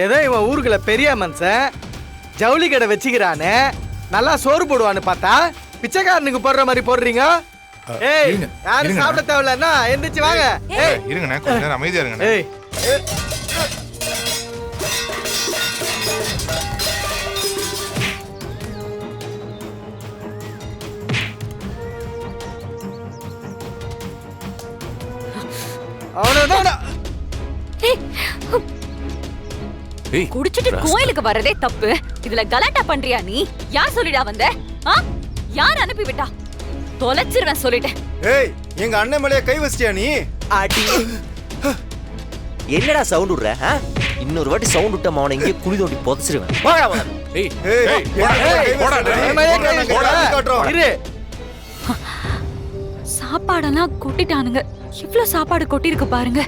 ஏதோ இவன் ஊருக்குள்ள பெரிய மனுஷன் ஜவுளி கடை வச்சுக்கிறானே, நல்லா சோறு போடுவான்னு பார்த்தா பிச்சைக்காரனுக்கு போடுற மாதிரி போடுறீங்க. ஏய், யாரும் சாப்பிட தேவையில்லன்னா எந்திரிச்சு வாங்க. ஏய் இருங்கண்ணே, கொஞ்ச நேரம் அமைதியா இருங்கண்ணே. ஏய் குடிச்சிட்டு கோயிலுக்கு வரதே தப்பு. இதுல கலாட்டா பண்றியா நீ? யார் சொல்லிடா வந்த? யார் அனுப்பி விட்டா? தொலைச்சிருவேன் சொல்லிட்டேன். ஏய், எங்க அண்ணன் மேலே கை வச்சிட்டியா நீ? அடி என்னடா சவுண்ட் விடுற? இன்னொரு வாட்டி சவுண்ட் விட்ட அவனை இங்கே குழி தோண்டி புதைச்சிருவேன். ஏய், இரு. சாப்பாடெல்லாம் கொட்டிட்டானுங்க. இவ்ளோ சாப்பாடு கொட்டி இருக்கு பாருங்க.